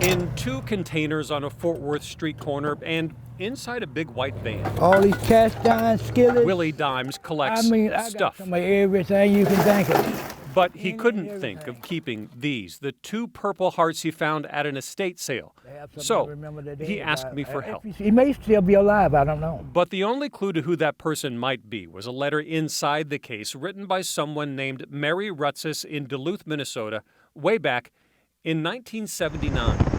In 2 containers on a Fort Worth street corner and inside a big white van. All these cast iron skillets. Willie Dimes collects I got stuff. some of everything you can think of. But he couldn't think of keeping these, the 2 Purple Hearts he found at an estate sale. So he asked me for help. He may still be alive, I don't know. But the only clue to who that person might be was a letter inside the case written by someone named Mary Reece in Duluth, Minnesota, way back in 1979.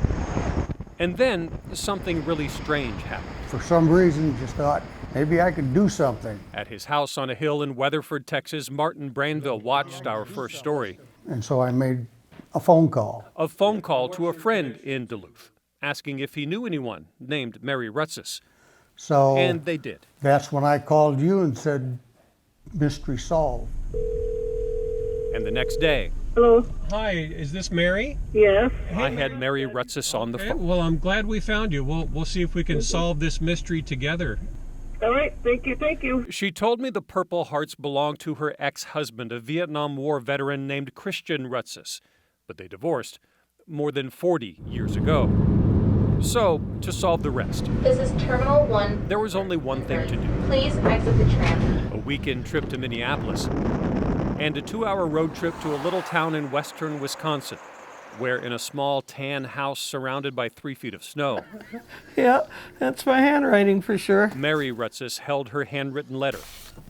And then something really strange happened. For some reason, just thought maybe I could do something. At his house on a hill in Weatherford, Texas, Martin Branville watched our first story. And so I made a phone call. A phone call to a friend in Duluth, asking if he knew anyone named Mary Reece. So And they did. that's when I called you and said, mystery solved. And the next day, Hello. Hi, is this Mary? Yes. I had Mary Reece on the phone. Well, I'm glad we found you. We'll see if we can solve this mystery together. All right. Thank you. Thank you. She told me the Purple Hearts belonged to her ex-husband, a Vietnam War veteran named Christian Reece, but they divorced more than 40 years ago. So, to solve the rest, This is Terminal 1. there was only one thing to do. Please exit the tram. A weekend trip to Minneapolis and a 2-hour road trip to a little town in western Wisconsin, where in a small tan house surrounded by 3 feet of snow, Yeah, that's my handwriting for sure. Mary Reece held her handwritten letter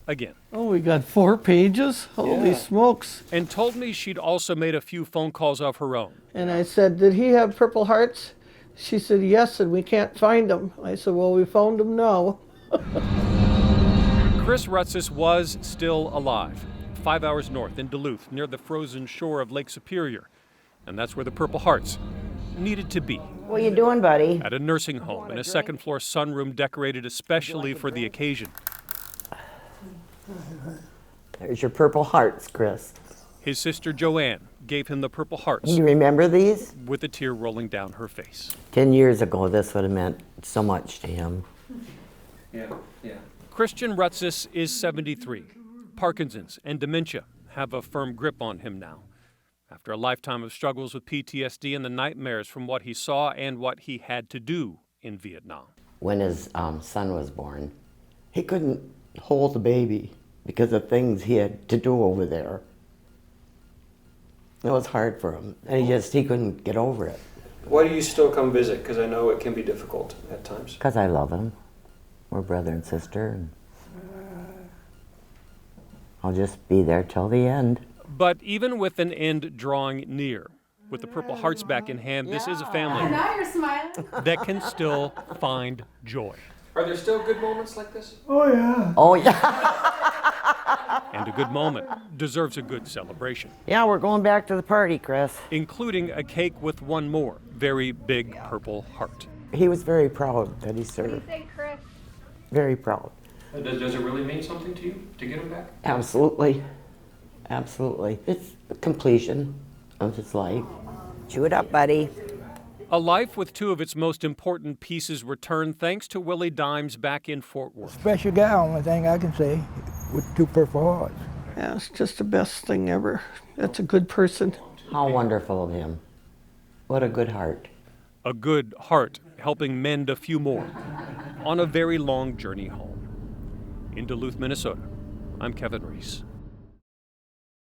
again. Oh, we got 4 pages? Holy smokes. And told me she'd also made a few phone calls of her own. And I said, did he have Purple Hearts? She said, yes, and we can't find them. I said, well, we found them now. Chris Reece was still alive, 5 hours north in Duluth, near the frozen shore of Lake Superior. And that's where the Purple Hearts needed to be. What you doing, buddy? At a nursing home in a second-floor sunroom decorated especially for the occasion. There's your Purple Hearts, Chris. His sister Joanne gave him the Purple Hearts, You remember these? with a tear rolling down her face. 10 years ago, this would have meant so much to him. Yeah. Christian Reece is 73. Parkinson's and dementia have a firm grip on him now. After a lifetime of struggles with PTSD and the nightmares from what he saw and what he had to do in Vietnam. When his son was born, he couldn't hold the baby because of things he had to do over there. It was hard for him, and he couldn't get over it. Why do you still come visit? Because I know it can be difficult at times. Because I love him. We're brother and sister, and I'll just be there till the end. But even with an end drawing near, with the Purple Hearts back in hand, this is a family Now you're smiling. that can still find joy. Are there still good moments like this? Oh, yeah. Oh, yeah. And a good moment deserves a good celebration, Yeah, we're going back to the party, Chris. including a cake with one more very big Purple Heart. He was very proud that he What do you served. think, Chris? Very proud. Does it really mean something to you to get him back? Absolutely. Absolutely. It's the completion of his life. Chew it up, buddy. A life with 2 of its most important pieces returned thanks to Willie Dimes back in Fort Worth. Special guy, only thing I can say, with 2 Purple Hearts. Yeah, it's just the best thing ever. That's a good person. How wonderful of him. What a good heart. A good heart helping mend a few more on a very long journey home. In Duluth, Minnesota, I'm Kevin Reece.